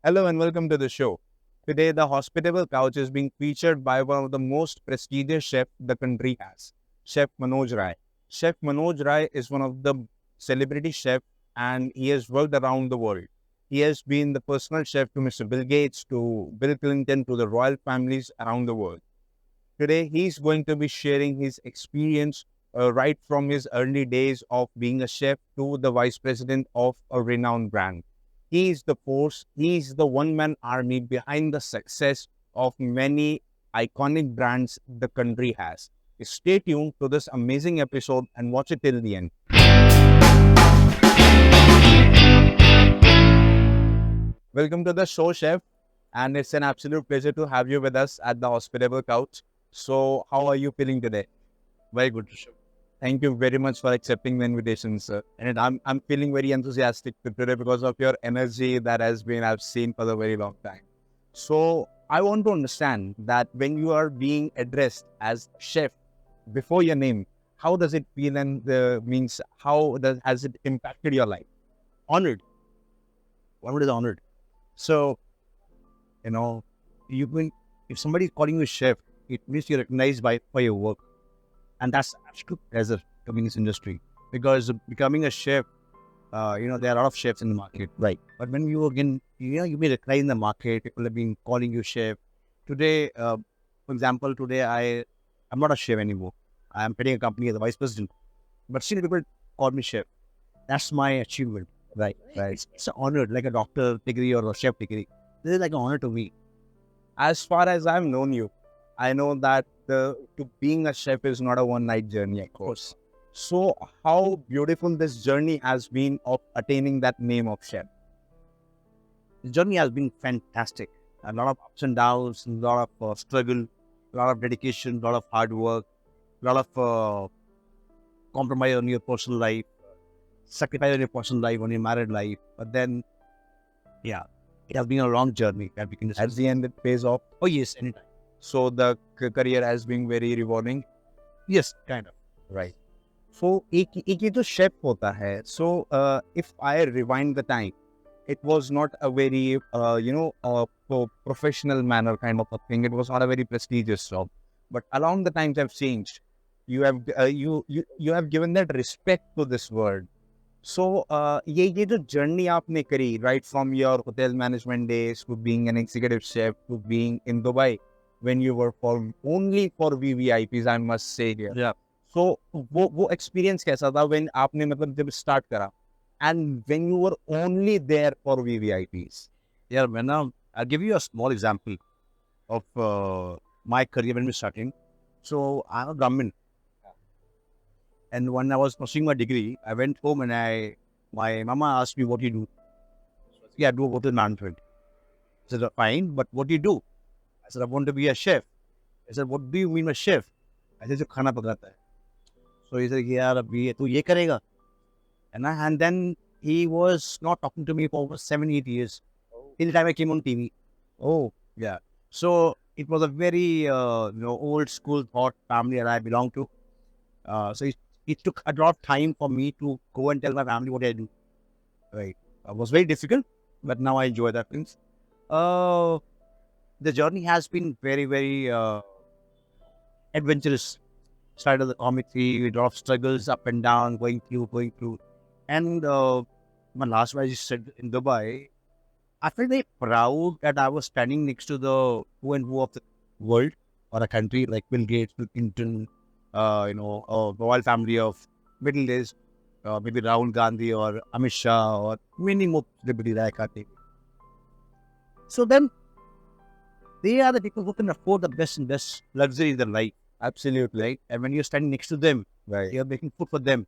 Hello and welcome to the show. Today, the Hospitable couch is being featured by one of the most prestigious chefs the country has, Chef Manoj Rai. Chef Manoj Rai is one of the celebrity chefs and he has worked around the world. He has been the personal chef to Mr. Bill Gates, to Bill Clinton, to the royal families around the world. Today, he's going to be sharing his experience right from his early days of being a chef to the vice president of a renowned brand. He is the force, he is the one man army behind the success of many iconic brands the country has. Stay tuned to this amazing episode and watch it till the end. Welcome to the show, Chef, and it's an absolute pleasure to have you with us at the Hospitable Couch. So, how are you feeling today? Very good, Rishabh. Thank you very much for accepting the invitation, sir. And I'm feeling very enthusiastic today because of your energy that has been I've seen for a very long time. So I want to understand that when you are being addressed as chef before your name, how does it feel and means how does has it impacted your life? Honored. One is honored. So, you can, if somebody is calling you chef, it means you're recognized by your work. And that's absolute pleasure coming in this industry. Because becoming a chef, there are a lot of chefs in the market. Right. But when you you be recognized in the market, people have been calling you chef. Today, for example, I'm not a chef anymore. I'm heading a company as a vice president. But still people call me chef. That's my achievement. Right. It's an honor, like a doctor degree or a chef degree. This is like an honor to me. As far as I've known you, I know that to being a chef is not a one-night journey, of course. So, how beautiful this journey has been of attaining that name of chef. The journey has been fantastic. A lot of ups and downs, a lot of struggle, a lot of dedication, a lot of hard work, a lot of compromise on your personal life, sacrifice on your personal life, on your married life. But then, yeah, it has been a long journey. That we can At the end, it pays off. Oh yes, anytime. So the career has been very rewarding. Yes, kind of. Right. So एक ये जो chef होता है. So if I rewind the time, it was not a very professional manner kind of a thing. It was not a very prestigious job. But along the times have changed. You have you have given that respect to this word. So ये जो journey आपने करी, right from your hotel management days to being an executive chef to being in Dubai when you were only for VVIPs, I must say here. Yeah. So वो experience कैसा था when आपने मतलब जब start करा and when you were only there for VVIPs? Yeah, I'll give you a small example of my career when we starting. So I'm a Brahmin. And when I was pursuing my degree, I went home and my mama asked me, what do you do? So I said, yeah, I do hotel management. I said, fine, but what do you do? I said, I want to be a chef. I said, what do you mean by chef? I said, जो खाना पकाता है. So he said, यार अभी तू ये करेगा. And then he was not talking to me for over 7-8 years. Till the time I came on TV. Oh, yeah. So it was a very old school thought family that I belong to. So it took a lot of time for me to go and tell my family what I do. Right. It was very difficult, but now I enjoy that things. The journey has been very, very adventurous. Started the comedy with a lot of struggles, up and down, going through. And my last one, as you said, in Dubai, I felt very proud that I was standing next to the who and who of the world or a country like Bill Gates, Bill Clinton, the royal family of Middle East, maybe Rahul Gandhi or Amit Shah or many more celebrities that I can't name. So then, they are the people who can afford the best and best luxury in their life. absolutely. Right? And when you're standing next to them, Right. you're making food for them.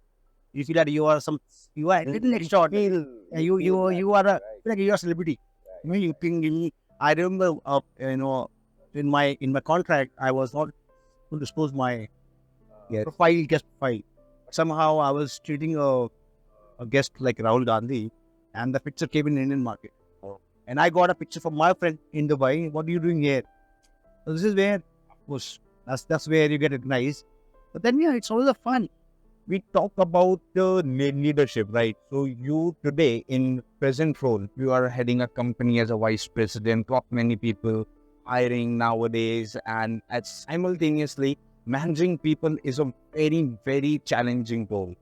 You feel that you are a little extraordinary. You are like you're a celebrity. You can. I remember, in my contract, I was not to disclose my profile, guest profile. Somehow I was treating a guest like Rahul Gandhi, and the picture came in Indian market. Oh. And I got a picture from my friend in Dubai. What are you doing here? So this is where, of course, that's where you get recognized. But then, yeah, it's always a fun. we talk about leadership, right? So you today in present role, you are heading a company as a vice president, not many people hiring nowadays, and at simultaneously managing people is a very, very challenging role.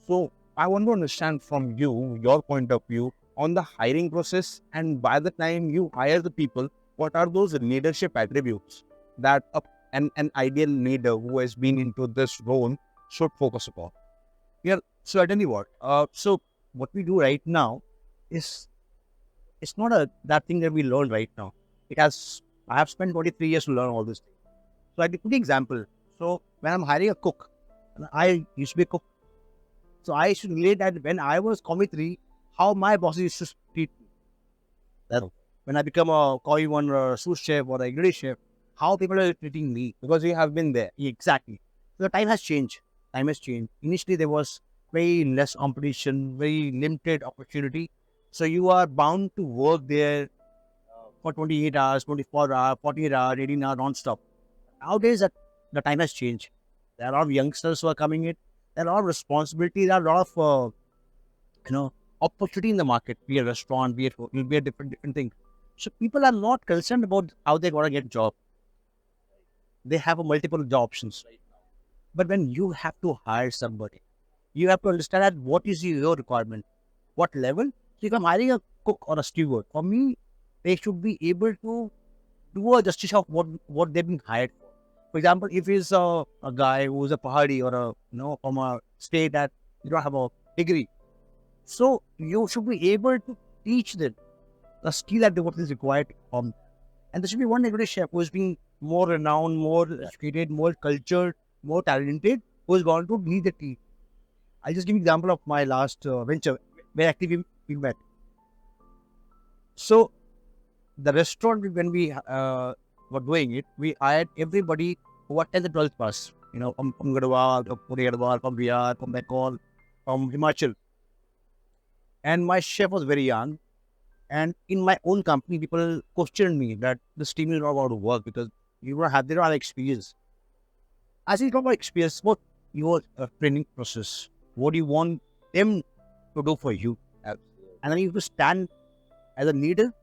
So I want to understand from you, your point of view on the hiring process, and by the time you hire the people, what are those leadership attributes that an ideal leader who has been into this role should focus upon? Yeah. So I tell you what. So what we do right now is it's not a that thing that we learn right now. It has. I have spent 23 years to learn all this thing. So I give an example. So when I'm hiring a cook, and I used to be a cook. So I should relate that when I was Commie 3, how my bosses used to treat me. That when I become a Commie 1 or a sous chef or a English chef, how people are treating me. Because you have been there. Exactly. So the time has changed. Time has changed. Initially, there was very less competition, very limited opportunity. So you are bound to work there for 28 hours, 24 hours, 48 hours, 18 hours non-stop. Nowadays, the time has changed. There are a lot of youngsters who are coming in. There are a lot of responsibilities. There are a lot of opportunity in the market. Be a restaurant, be it hotel, be a different thing. So people are not concerned about how they're gonna get job. They have a multiple job options right now. But when you have to hire somebody, you have to understand that what is your requirement, what level. So if I'm hiring a cook or a steward, for me, they should be able to do a justice of what they've been hired for. For example, if he's a guy who's a Pahadi or from a state that you don't have a degree, so you should be able to teach them the skill that what is required from. And there should be one English chef who is being more renowned, more educated, more cultured, more talented, who is going to lead the team. I'll just give you an example of my last venture where actually we met. So the restaurant, when we were doing it, we hired everybody who were 10th and 12th pass. From Gadwal, from Puri Gadwal, from Bihar, from Bengal, from Himachal. And my chef was very young. And in my own company, people questioned me that this team is not about to work because they don't have experience. I said, it's not about experience, it's about your training process. What do you want them to do for you? Absolutely. And then you have to stand as a leader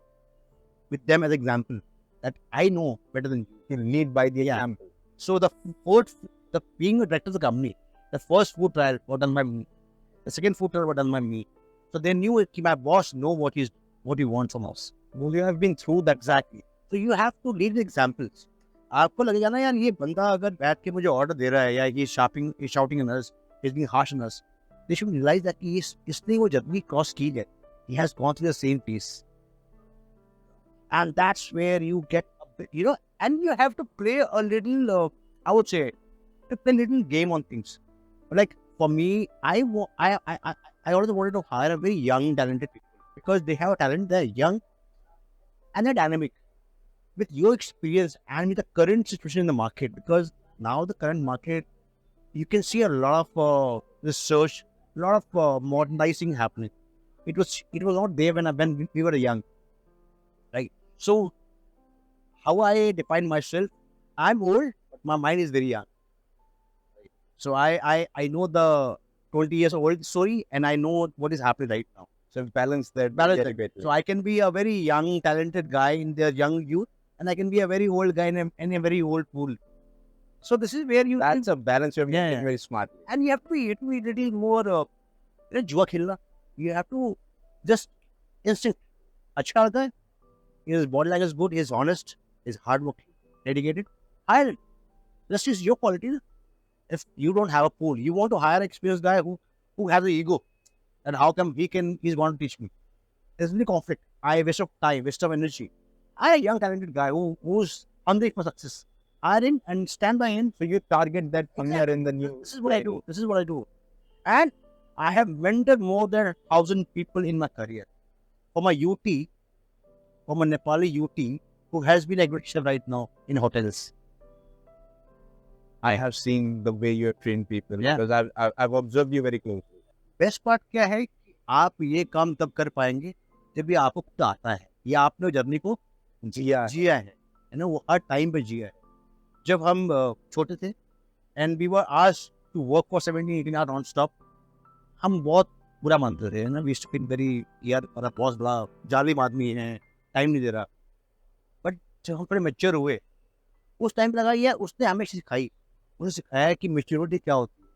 with them as an example that I know better than you. You lead by the example. So being a director of the company, the first food trial was done by me. The second food trial was done by me. So they knew my boss know what he wants from us. Well, you have been through that. Exactly. So you have to lead the examples. आपको लगेगा ना यार ये बंदा अगर बैठ के मुझे ऑर्डर दे रहा है या he is shouting at us, he's being harsh on us. They should realize that इसने वो जर्नी क्रॉस की है. He has gone through the same piece. And that's where you get a bit, and you have to play a little, I would say, to play a little game on things. Like for me, I always wanted to hire a very young, talented people because they have a talent, they're young and they're dynamic. With your experience and with the current situation in the market, because now the current market, you can see a lot of research, a lot of modernizing happening. It was not there when we were young, right? So how I define myself, I'm old, but my mind is very young. So I know the 20 years old story and I know what is happening right now. So balance that. So I can be a very young, talented guy in their young youth, and I can be a very old guy in a very old pool. So this is where that's a balance you're making very smart. And you have to be a little more जुआ खेलना. You have to just instinct. अच्छा लगता है. His body language is good. He's honest. He's hardworking, dedicated. Hire him. This is your quality. If you don't have a pool, you want to hire an experienced guy who has an ego. And how come he's going to teach me? There's really conflict. I waste of time, waste of energy. I am a young talented guy who's hungry for success. Hire him and stand by him. So you target that hunger in the new. This is what I do. And I have mentored more than 1,000 people in my career. From a UT, from a Nepali UT, who has been a great chef right now in hotels. I have seen the way you train people because I've observed you very closely. Best part क्या है कि आप ये काम तब कर पाएंगे जब ये आपको खुद आता है, ये आपने जर्नी को जिया है ना, वो हर टाइम पे जिया है. जब हम छोटे थे and we were asked to work for 17-18 hours non-stop, हम बहुत बुरा मानते थे ना. We used to feel very, यार हमारा बॉस बड़ा जालिम आदमी है, टाइम नहीं दे रहा. बट जब हम थोड़े मैच्योर हुए, उस टाइम पे लगा यार उसने हमें सिखाई, उन्हें सिखाया कि मेच्योरिटी क्या होती है,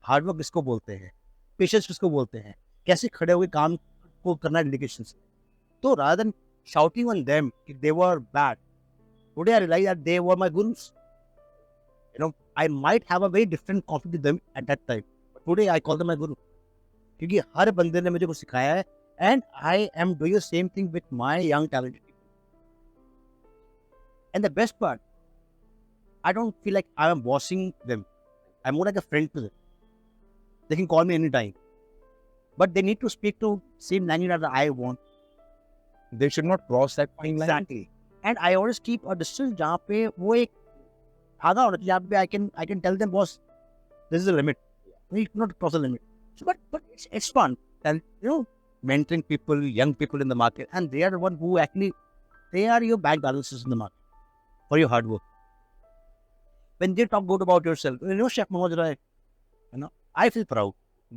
हार्डवर्क किसको बोलते हैं, पेशेंस किसको बोलते हैं, कैसे खड़े हुए काम को करना है डेडिकेशन से. तो rather than shouting on them if they were bad, today I realize that they were my gurus. I might have a very different conflict with them at that time, but today I call them my guru. क्योंकि हर बंदे ने मुझे कुछ सिखाया है, and I am doing the same thing with my young talented people. And the best part, I don't feel like I am bossing them. I'm more like a friend to them. They can call me anytime, but they need to speak to same language that I want. They should not cross that fine line. Exactly. And I always keep a distance जहाँ पे वो एक धागा होना चाहिए, जहाँ पे I can tell them, boss, this is the limit. We cannot cross the limit. So, but it's fun, and mentoring people, young people in the market, and they are the one who actually, they are your bank balances in the market for your hard work. When they talk good about yourself, Chef Manoj Rai, I feel proud.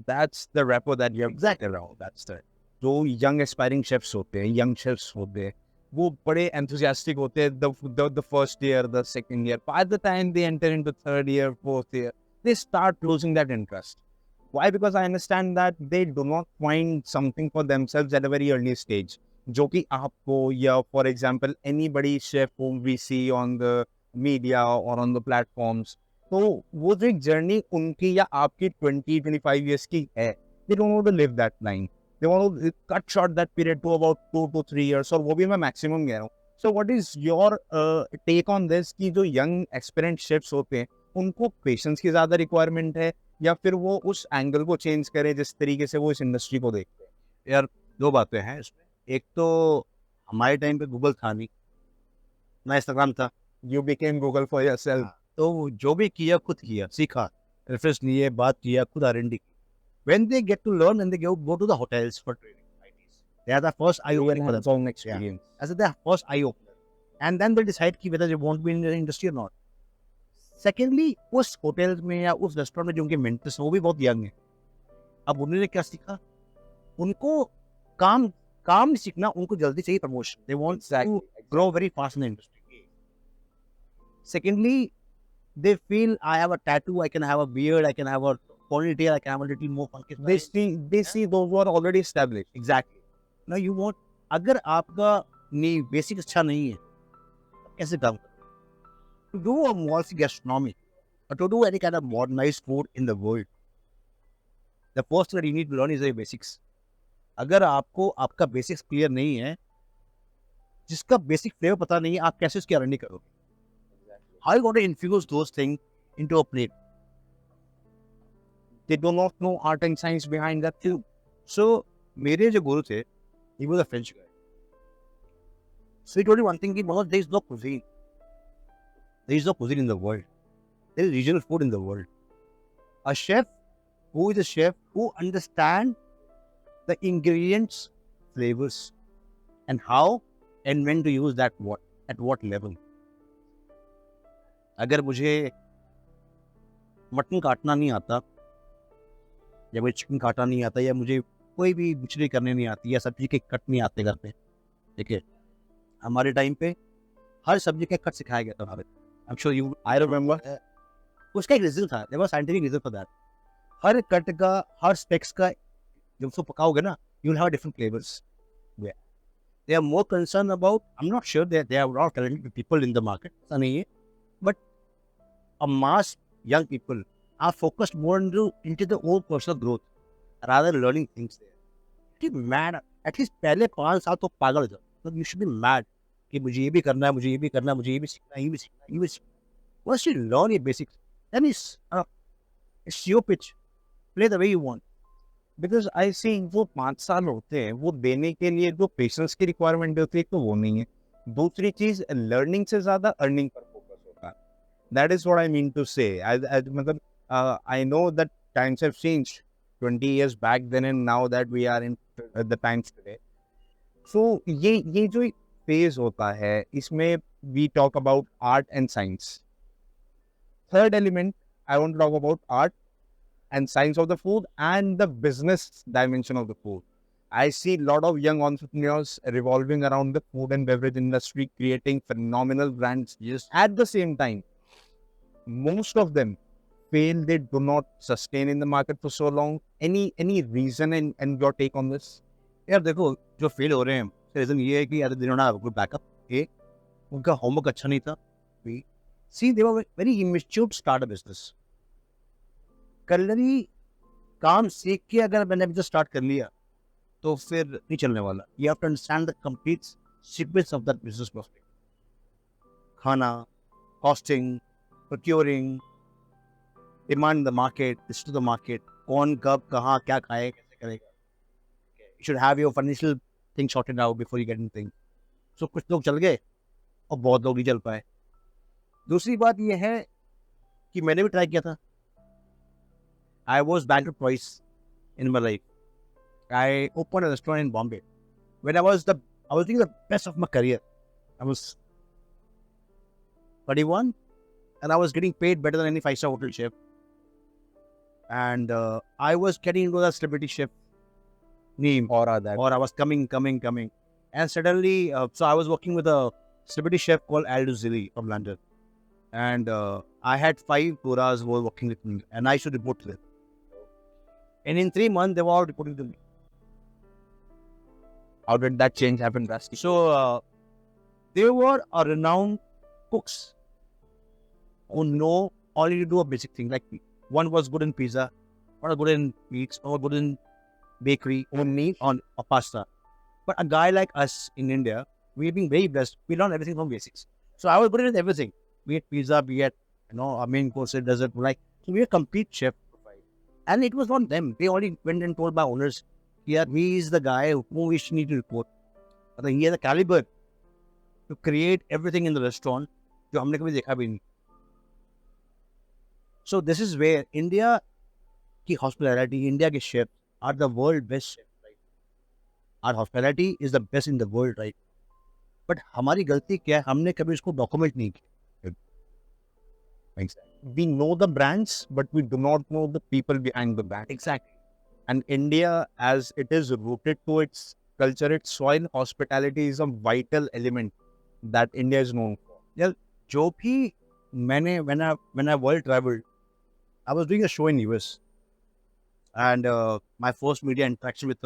That's the rapport that you have Exactly. around. That's the जो young aspiring chefs होते हैं, young chefs होते हैं, वो बड़े enthusiastic होते हैं the first year, the second year. By the time they enter into third year, fourth year, they start losing that interest. Why? Because I understand that they do not find something for themselves at a very early stage. जो कि आपको या for example anybody chef whom we see on the media or on the platforms, तो वो जो एक journey उनकी या आपकी 20-25 years की है, they don't want to live that line. They want to cut short that period to about 2 to 3 years, और वो भी मैं maximum कह रहा हूँ. So what is your take on this कि जो young aspirant chefs होते हैं, उनको patience की ज़्यादा requirement है या फिर वो उस एंगल को चेंज करें जिस तरीके से वो इस इंडस्ट्री को देखते हैं? यार दो बातें हैं इसमें. एक तो हमारे टाइम पे गूगल था नहीं, ना इंस्टाग्राम था. You became Google for yourself. तो जो भी किया खुद किया, सीखा, रेफरेंस लिए, बात किया, खुद R&D. When they get to learn and they go to the hotels for training, they are the first eye-opener for them. Hands-on experience. As their first eye-opener. And then they decide whether they want to be in the industry or not. Secondly, उस hotels में या उस restaurant में जो उनके mentors हैं वो भी बहुत यंग हैं. अब उन्होंने क्या सीखा? उनको काम नहीं सीखना, उनको जल्दी चाहिए promotion. They want to grow very fast in the industry. Secondly, they feel I have a tattoo, I can have a beard, I can have a ponytail, I can have a little more funky. They see those who are already established. Exactly. Now you want, अगर आपका नहीं basic अच्छा नहीं है, कैसे काम करोगे? To do a modern gastronomy or to do any kind of modernized food in the world, the first thing that you need to learn is the basics. अगर आपको आपका बेसिक्स क्लियर नहीं है, जिसका बेसिक फ्लेवर पता नहीं है, आप कैसे उसकी R&D करोगे? How are you going to infuse those things into a plate? They do not know art and science behind that too. So, मेरे जो गुरु थे, he was a French guy. So he told me one thing, Manoj, there is no cuisine. There is no cuisine in the world. There is regional food in the world. A chef who is a chef who understands the ingredients, flavors, and how and when to use that what at what level. अगर मुझे mutton काटना नहीं आता, या मुझे chicken काटना नहीं आता, या मुझे कोई भी बुचड़ी करने नहीं आती, या सब्जी के कट नहीं आते घर पे, ठीक है, हमारे टाइम पे हर सब्जी का कट सिखाया गया था हमारे. I'm sure you, I remember. उसका एक रीजन था, there was scientific reason for that. Her cut का, हर स्पेक्स का, जब उसको पकाओगे ना, you will have different flavors. Yeah. They are more concerned about, I'm not sure that there are a lot of talented people in the market, ऐसा नहीं है, but a mass young people are focused more into the own personal growth rather than learning things there. It is mad. At least पहले 5 साल तो पागल हो जाओ. You should be mad कि मुझे ये भी करना है, मुझे ये भी करना है, मुझे ये भी सीखना है, ये भी सीखना है, ये भी सीखना है. Once you learn your basics, then it's your pitch. Play the way you want. Because I see वो 5 साल होते हैं, वो देने के लिए जो पेशेंस की रिक्वायरमेंट होती है तो वो नहीं है. दूसरी चीज लर्निंग से ज्यादा अर्निंग पर फोकस होता है. That is what I mean to say. मतलब I know that times have changed 20 years back then and now that we are in the times today. So ये जो phase होता है, इसमें we talk about art and science. Third element, I want to talk about art and science of the food and the business dimension of the food. I see a lot of young entrepreneurs revolving around the food and beverage industry, creating phenomenal brands. Yes. At the same time, most of them fail. They do not sustain in the market for so long. Any reason and your take on this? यार देखो, जो fail हो रहे हैं reason ये है कि यार they don't have good backup, A उनका होमवर्क अच्छा नहीं था, B C they were very immature to start a business. कलरी काम सीख के अगर मैंने बिजनेस स्टार्ट कर लिया तो फिर नहीं चलने वाला. You have to understand the complete sequence of that business process. खाना, costing, procuring, demand the market, this to the market, कौन कब कहाँ क्या खाए कैसे करेगा. You should have your financial thing sorted out before you get anything. So कुछ लोग चल गए और बहुत लोग नहीं चल पाए. दूसरी बात ये है कि मैंने भी ट्राई किया था. I was bankrupt twice in my life. I opened a restaurant in Bombay when I was doing the best of my career. I was 31 and I was getting paid better than any 5-star hotel chef. And I was getting into the celebrity chef name Or are that? or I was coming. And suddenly, so I was working with a celebrity chef called Aldo Zilli from London. And I had 5 Puras who were working with me and I should report to them. And in 3 months, they were all reporting to me. How did that change happen drastically? So they were a renowned cooks who know only to do a basic thing like me. One was good in pizza, one was good in meats, one was good in bakery, on pasta. But a guy like us in India, we've been very blessed. We learn everything from basics. So I was good at everything. Be it pizza, be it our main course, dessert, like so we are a complete chef. And it was not them. They only went and told my owners, yeah, he is the guy who we should need to report. But he has a caliber to create everything in the restaurant. जो हमने कभी देखा भी नहीं. So this is where India की hospitality, India के chefs are the world best chefs, right? Our hospitality is the best in the world, right? But हमारी गलती क्या है? हमने कभी इसको document नहीं किया. We know the brands, but we do not know the people behind the brand. Exactly. And India, as it is rooted to its culture, its soil, hospitality is a vital element that India is known for. Yeah, जो भी मैंने when I world traveled, I was doing a show in US, and my first media interaction with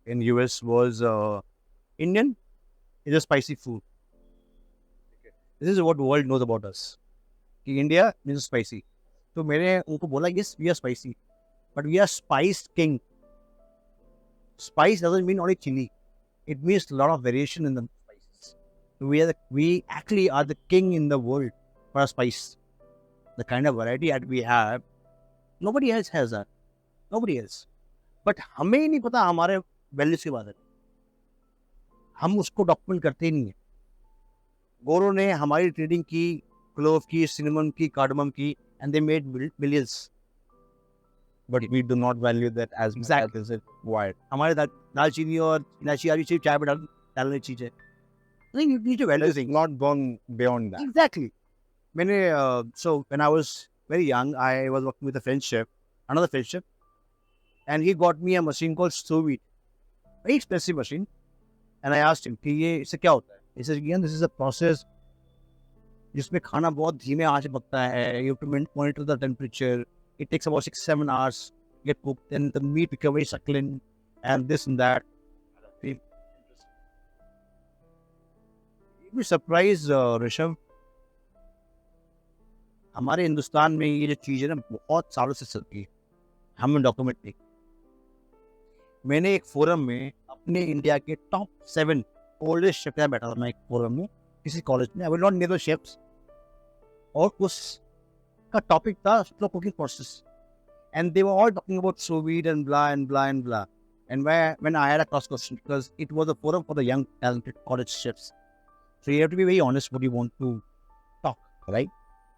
in US was Indian is a spicy food. This is what the world knows about us. कि India means spicy. तो मैंने उनको बोला, yes, we are spicy, but we are spice king. Spice doesn't mean only chili. It means a lot of variation in the spices. We actually are the king in the world for our spice. The kind of variety that we have, nobody else has that. Nobody else. But हमें ही नहीं पता हमारे values के बारे में. हम उसको document करते ही नहीं है. गोरों ने हमारी ट्रेडिंग की, क्लोव की, सिनेमन की, कार्डमम की, and they made millions. But we do not value that as much Exactly. as it wired. हमारे दालचीनी और इलायची आदि चीज चाय में डालने चीज है. नहीं, you need to value Let's things. not gone beyond that. Exactly. So when I was very young, I was working with a French chef, another French chef, and he got me a machine called sous vide, very expensive machine. And I asked him, कि ये इससे क्या होता है? He says, again, this is a process जिसमें खाना बहुत धीमे आंच पे पकता है. You have to monitor the temperature. It takes about 6-7 hours to get cooked. Then the meat becomes very succulent and this and that. You'd be surprised, Rishabh. हमारे हिंदुस्तान में ये जो चीज़ है ना बहुत सालों से चलती है. हमने डॉक्यूमेंट नहीं. मैंने एक फोरम में अपने इंडिया के टॉप 7 ओल्डेस्ट शेफ के बैठा था. मैं एक फोरम में किसी कॉलेज में. I will not name the chefs. और उसका टॉपिक था slow cooking process. And they were all talking about so weed and blah and blah and blah. And when I had a cross question, because it was a forum for the young talented college chefs, so you have to be very honest what you want to talk, right?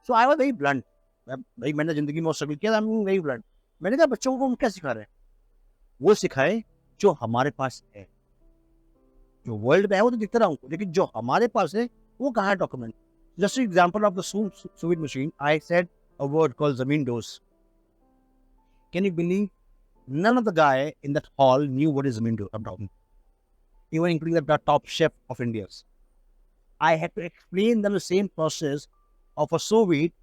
So I was very blunt. भाई मैंने जिंदगी में struggle किया. I'm very blunt. मैंने कहा बच्चों को हम क्या सिखा रहे हैं? वो सिखाए जो हमारे पास है. जो वर्ल्ड में है वो तो दिखता रहा हूँ, लेकिन जो हमारे पास है वो कहाँ है document? Just an example of the sous vide machine, I said a word called zameen dose. Can you believe none of the guy in that hall knew what is Mindo? I'm talking, even including the top chef of India's. I had to explain them the same process of a Soviet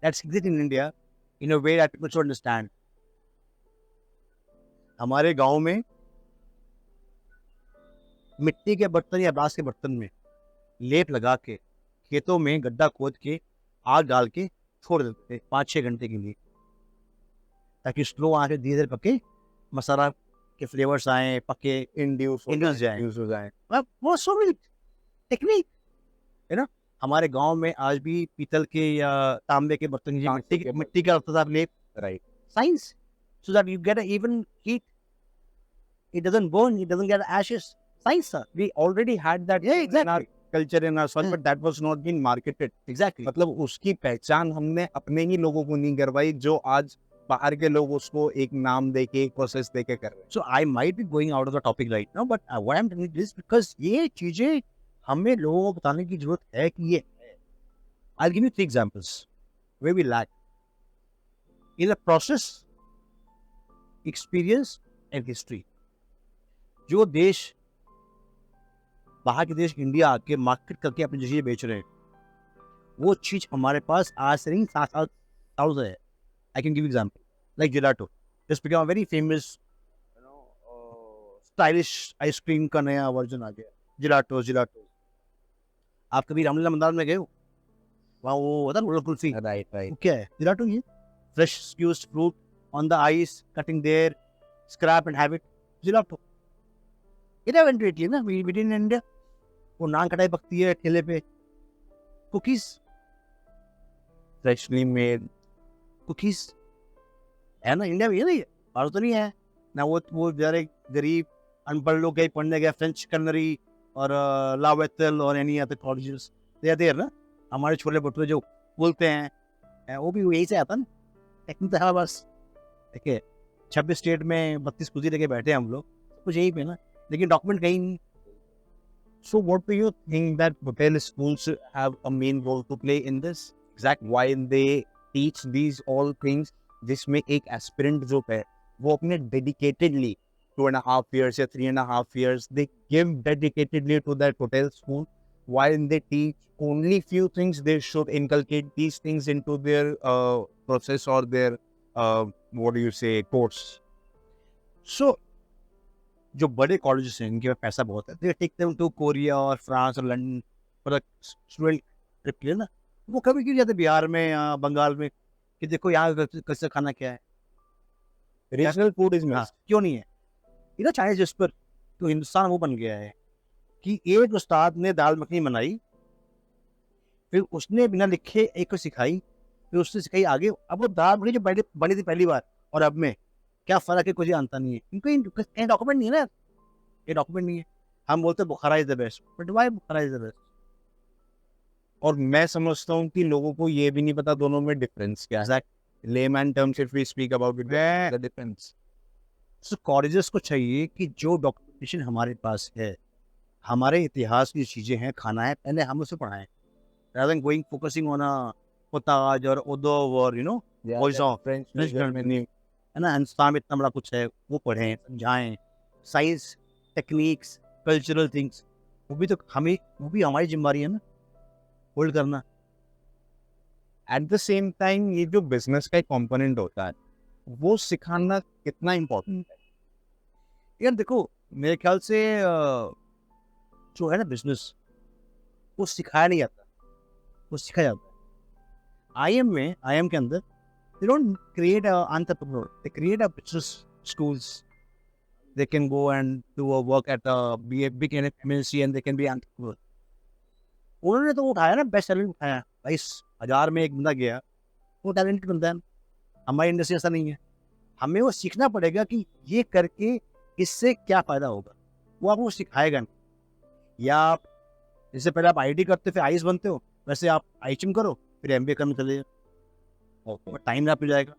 that's exists in India in a way that people should understand. हमारे गांव में मिट्टी के बर्तन या बांस के बर्तन में लेप लगा के खेतों में गड्ढा खोद के आग डाल के छोड़ देते थे 5-6 घंटे के लिए, ताकि स्लो आके धीरे धीरे पके मसाला के फ्लेवर्स आए, पके इंड्यूस हो जाए। वो सोवियत टेक्निक है ना। हमारे गांव में आज भी पीतल के या तांबे के बर्तन की मिट्टी का रखता था लेप, right, science, so that you get an even heat, it doesn't burn, it doesn't get ashes. Science, sir. we already had that in our culture, in our soil, but that was not being marketed. Exactly. मतलब उसकी पहचान हमने अपने ही लोगों को नहीं करवाई, जो आज बाहर के लोग उसको एक नाम देके, एक प्रोसेस देके कर रहे हैं। So I might be going out of the topic right now, but what I'm telling you is because ये चीजें हमें लोगों को बताने की जरूरत है कि ये है। I'll give you 3 examples where we lack in the process, experience and history. जो देश बाहर के देश इंडिया आके मार्केट करके अपनी चीजें बेच रहे हैं, वो चीज हमारे पास आज से नहीं 7 साल से है। I can give you example like gelato. Just become a very famous, stylish ice cream का नया वर्जन आ गया, gelato. आप कभी रामलीला मैदान में गए हो? वहाँ वो होता है रोल कुल्फी, राइट, क्या है gelato? ये fresh squeezed fruit on the ice, cutting there, scrap and have it, gelato. It eventually है ना, we did in India. वो नान कटाई पकती है ठेले पे, cookies, freshly made cookies है ना इंडिया में, ये नहीं है, भारत तो नहीं है ना। वो बेचारे गरीब अनपढ़ लोग कहीं पढ़ने गए फ्रेंच कलनरी और लावेटल और any other colleges, they are there ना। हमारे छोले भटूरे जो बोलते हैं वो भी यही से आता ना, टेक्निक है बस। देखिए 26 स्टेट में 32 कुजी लेके बैठे हैं हम लोग, कुछ यही पे ना, लेकिन डॉक्यूमेंट कहीं नहीं। So what do you think that hotel schools have a main role to play in this? Exact why they teach these all things, जिसमें एक aspirant जो है वो अपने dedicatedly 2.5 years या 3.5 years they give dedicatedly to that hotel school, while they teach only few things, they should inculcate these things into their process or their what do you say, course. So जो बड़े colleges हैं इनके पास पैसा बहुत है, they take them to Korea और France और London for student trip के लिए ना। वो कभी क्यों जाते बिहार में या बंगाल में कि देखो यहाँ कैसे खाना क्या है, रीजनल फूड इज मस्ट, क्यों नहीं है? इधर चाइनीज जिस पर तो हिंदुस्तान वो बन गया है कि एक उस्ताद ने दाल मखनी बनाई, फिर उसने बिना लिखे एक को सिखाई, फिर उसने सिखाई आगे। अब वो दाल मखनी जो बनी थी पहली बार और अब में क्या फर्क है, कुछ जानता नहीं है, क्योंकि कहीं डॉक्यूमेंट नहीं है ना, ये डॉक्यूमेंट नहीं है। हम बोलते हैं Bukhara is the best, but why Bukhara is the best? और मैं समझता हूँ कि लोगों को ये भी नहीं पता दोनों में डिफरेंस क्या है। Layman terms if we speak about it, the difference. So colleges को चाहिए कि जो डॉक्यूमेंटेशन हमारे पास है, हमारे इतिहास की चीजें हैं, खाना है, पहले हम उसे पढ़ाएं, rather than going focusing on a पोताज और ओदो और वॉइस ऑफ फ्रेंच मेन्यू है ना। हिंदुस्तान में इतना बड़ा कुछ है, वो पढ़ें, समझाएं, साइंस, टेक्निक्स, कल्चरल थिंग्स, वो भी हमारी जिम्मेदारी है ना, होल्ड करना। एट द सेम टाइम ये जो बिजनेस का एक कंपोनेंट होता है वो सिखाना कितना इम्पोर्टेंट है? यार देखो मेरे ख्याल से जो है ना बिजनेस, वो सिखाया नहीं जाता, वो सिखाया जाता है। आई एम के अंदर they don't create an entrepreneur, they create a business schools. They can go and do a work at a big MNC and they can be entrepreneur. उन्होंने तो उठाया ना, बेस्ट सैलरी उठाया 22,000 में एक बंदा गया, वो टैलेंटेड बंदा है। हमारी इंडस्ट्री ऐसा नहीं है, हमें वो सीखना पड़ेगा कि ये करके इससे क्या फायदा होगा, वो आपको सिखाएगा नहीं। या आप जैसे पहले आप आईटी करते फिर आईएएस बनते हो, वैसे आप आईएचएम करो फिर एमबीए करने चले जाओ, और टाइम ना जाएगा।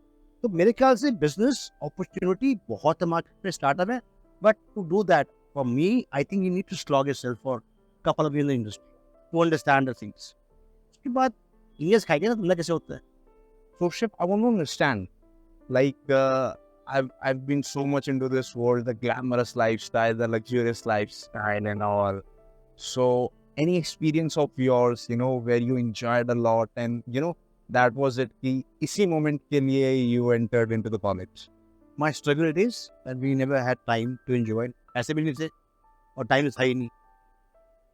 तो मेरे ख्याल से बिजनेस अपॉर्चुनिटी बहुत है मार्केट में, स्टार्टअप है, but to do that for me I think you need to slog yourself for couple of year in the industry to understand the things. उसके बाद इंडिया खाएंगे ना धंधा कैसे होता है। So Rishabh, I want to understand Like I've been so much into this world, the glamorous lifestyle, the luxurious lifestyle, and all. So, any experience of yours, where you enjoyed a lot, and that was it. कि इसी moment के लिए you entered into the college. My struggle it is that we never had time to enjoy it. ऐसे भी नहीं थे और time था ही नहीं.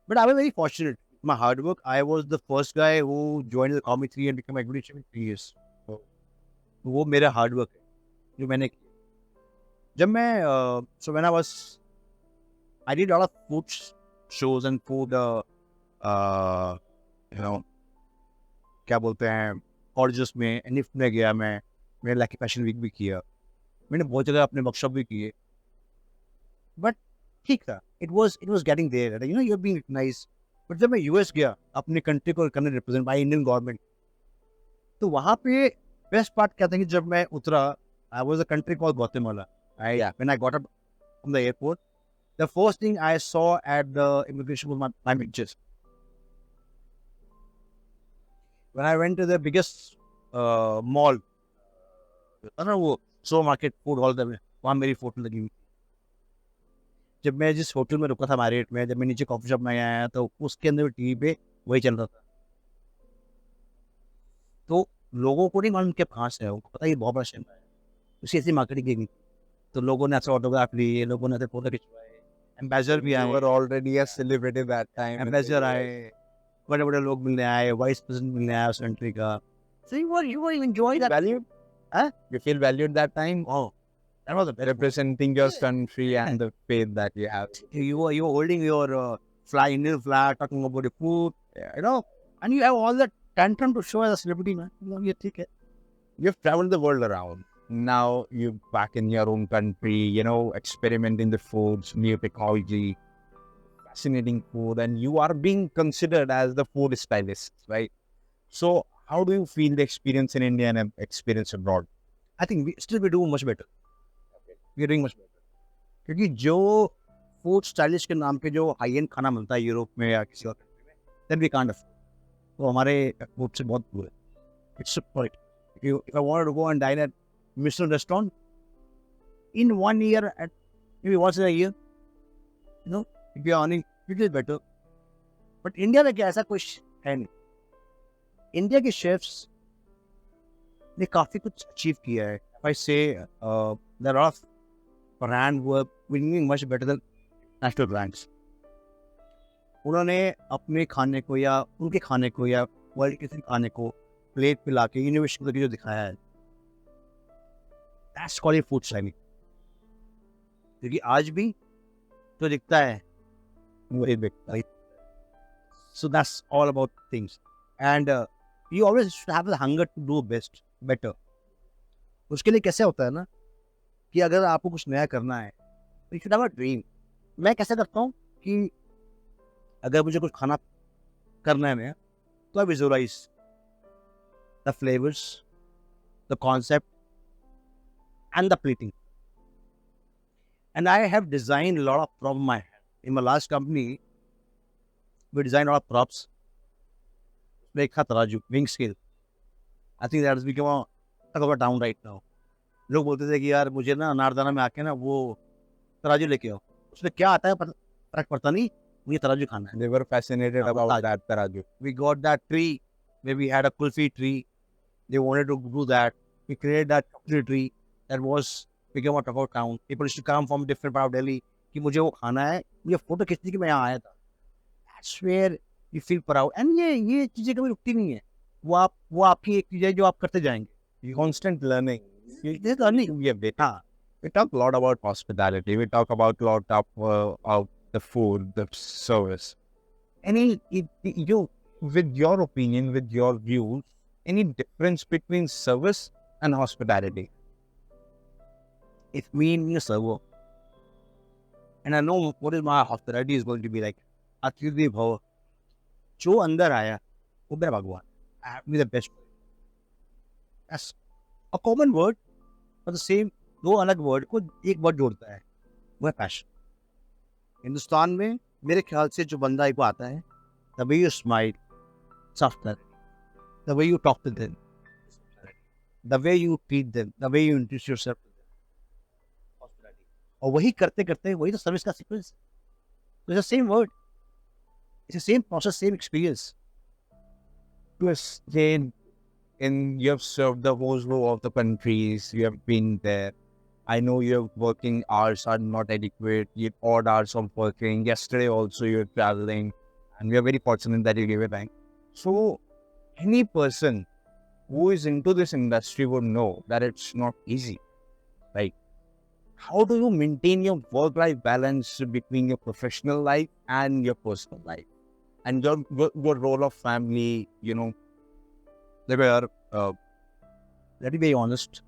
But I was very fortunate. My hard work, I was the first guy who joined the Comedy 3 and became executive chef in 3 years. So, वो मेरा hard work है जो मैंने किया. जब मैं so when I was, I did a lot of food shows and food क्या बोलते हैं कॉलेजेस में निफ्ट में गया मैं, मैंने लकी फैशन वीक भी किया, मैंने बहुत जगह अपने वर्कशॉप भी किए. बट ठीक था, it was getting there, you are being recognised. But जब मैं यूएस गया अपनी कंट्री को करने रिप्रेजेंट बाय इंडियन गवर्नमेंट, तो वहाँ पे बेस्ट पार्ट क्या था कि जब मैं उतरा, I was a country called Guatemala. When I got up from the airport, the first thing I saw at the immigration was my pictures. When I went to the biggest mall, I don't know, supermarket, food hall, वहाँ मेरी photo लगी हुई. जब मैं जिस hotel में रुका था मैरियट में, जब मैं नीचे कॉफी शॉप में आया तो उसके अंदर टीवी पे वही चल रहा था. तो लोगों को नहीं मालूम कि कहाँ से है, उनको पता है ये बहुत बड़ा शहर है. उसी ऐसी मार्केटिंग की. तो लोगों ने ऐसे ऑटोग्राफ लिए, लोगों ने ऐसे फोटो खिंचवाए, एम्बेसडर भी आए. You were already a celebrity that time. Ambassador आए, बड़े बड़े लोग मिलने आए, वाइस प्रेसिडेंट मिलने आया उस कंट्री का. So you were enjoying that. Valued? Huh? You feel valued that time? Oh, that was the best. Representing your country and the faith that you have. You were holding your Indian flag, talking about the food, and you have all that tantrum to show as a celebrity, man. You take it. You've traveled the world around. Now you're back in your own country, experimenting the foods, new technology, fascinating food, and you are being considered as the food stylist, right? So, how do you feel the experience in India and experience abroad? I think we do much better. We are doing much better. क्योंकि जो food stylish के नाम पे जो high and खाना मिलता है Europe में या किसी और कंट्री में, then we can't afford. वो हमारे फूड से बहुत दूर है. It's right. If I wanted to go and dine at Michelin restaurant in 1 year, at maybe once in a year, if you're earning, it is better. But India में क्या ऐसा कुछ है नहीं. इंडिया के शेफ्स ने काफी कुछ अचीव किया है. If I say there are brand were winning much better than national brands. उन्होंने अपने खाने को या उनके खाने को या वर्ल्ड के खाने को प्लेट पे लाके इनोवेशन करके जो दिखाया है, that's called food styling. क्योंकि आज भी तो दिखता है वही बिकता है. So that's all about things. And you always should have the hunger to do better. उसके लिए कैसे होता है ना कि अगर आपको कुछ नया करना है तो you should have a dream. मैं कैसे करता हूँ कि अगर मुझे कुछ खाना करना है नया, तो I visualize the flavors, the concept, and the plating. And I have designed a lot of props in my head. In my last company, we designed a lot of props. Like तराजू, wing scale. I think that has become a town right now. लोग बोलते थे कि यार मुझे ना अनारदाना में आके ना वो तराजू लेके आओ. उसमें क्या आता है फर्क पड़ता नहीं, मुझे तराजू खाना है. They were fascinated about that taraju. We got that tree where we had a kulfi tree. They wanted to do that. We created that chocolate tree that was became a taco town. People used to come from different part of Delhi कि मुझे वो खाना है, मुझे photo खींचने की मैं यहाँ आया था. That's where you feel proud. And ये चीजें कभी रुकती नहीं है. वो आपकी एक चीज है जो आप करते जाएंगे. Constant learning. This learning. Yeah, we talk a lot about hospitality. We talk about a lot of the food, the service. With your opinion, with your views, any difference between service and hospitality? If me and a server, and I know what is my hospitality is going to be like, अतिथि भव, जो अंदर आया वो मेरा भगवान. I have to be the best. That's a common word, but the same दो अलग वर्ड को एक वर्ड जोड़ता है, वो है पैशन. हिंदुस्तान में मेरे ख्याल से जो बंदा एक को आता है, the way you smile, it's hospitality. The way you talk to them, the way you treat them, the way you introduce yourself to them, hospitality. और वही करते करते वही तो सर्विस का sequence. It's the same word. It's the same process, same experience. To stay in, you have served the whole row of the countries, you have been there. I know your working hours are not adequate, you have odd hours of working. Yesterday also you're traveling, and we are very fortunate that you gave it time. So, any person who is into this industry would know that it's not easy, right? How do you maintain your work-life balance between your professional life and your personal life? And your role of family, you know? Like, let me be honest.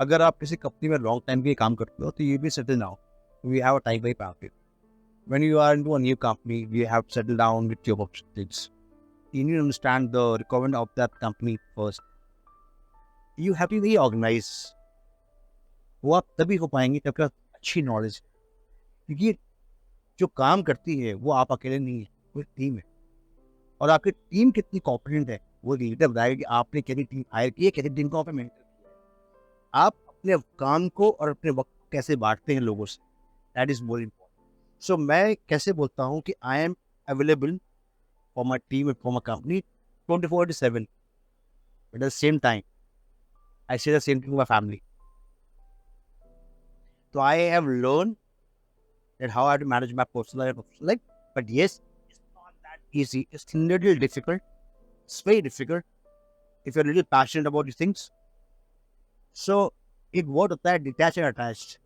अगर आप किसी company में long time के लिए काम करते हो तो you be settled now. We have a time by packet. When you are into a new company, you have settled down with your objectives. You need to understand the requirement of that company first. You have to be organized. वो आप तभी हो पाएंगे जब आपका अच्छी knowledge, क्योंकि जो काम करती है वो आप अकेले नहीं है, वो टीम है. और आपकी टीम कितनी कॉम्पिटेंट है वो लीडर बताएगा कि आपने कैसी टीम हायर की है, कैसी टीम को आपने मेंटर किया है. आप अपने काम को और अपने वक्त को कैसे बांटते हैं लोगों से, दैट इज मोर इम्पोर्टेंट. सो मैं कैसे बोलता हूँ कि I am available for my team, for my company 24/7, but at the same time I say the same thing to my family. So I have learned that how I have to manage my personal life and professional life. But yes, it's not that easy. It's a little difficult. It's very difficult if you're a little passionate about these things. So it what होता है detached and attached.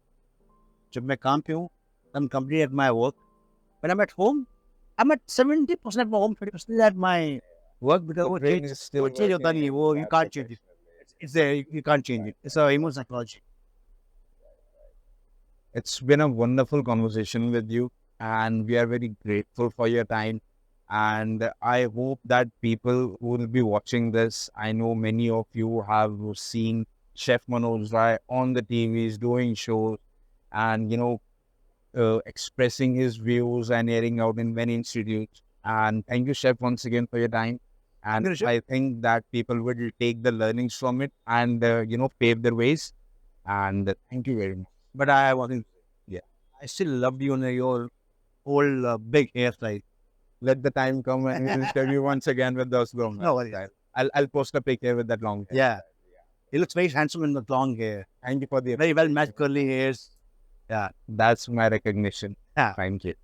जब मैं काम पे हूँ, I'm completely at my work. When I'm at home, I'm at 70% at my home, 30% at my work, because वो change होता नहीं है, वो you can't change it. It's there, you can't change it. It's a emotional psychology. It's been a wonderful conversation with you, and we are very grateful for your time. And I hope that people who will be watching this, I know many of you have seen Chef Manoj Rai on the TVs doing shows, and expressing his views and airing out in many institutes. And thank you, Chef, once again for your time. And I think that people will take the learnings from it and pave their ways. And thank you very much. But I want to, yeah, I still love you on your old big hairstyle. Let the time come and we'll interview you once again with those long hair. No worries. I'll post a picture with that long hair. Yeah. He looks very handsome in the long hair. Thank you for the very well matched curly hairs. Yeah. That's my recognition. Yeah. Thank you.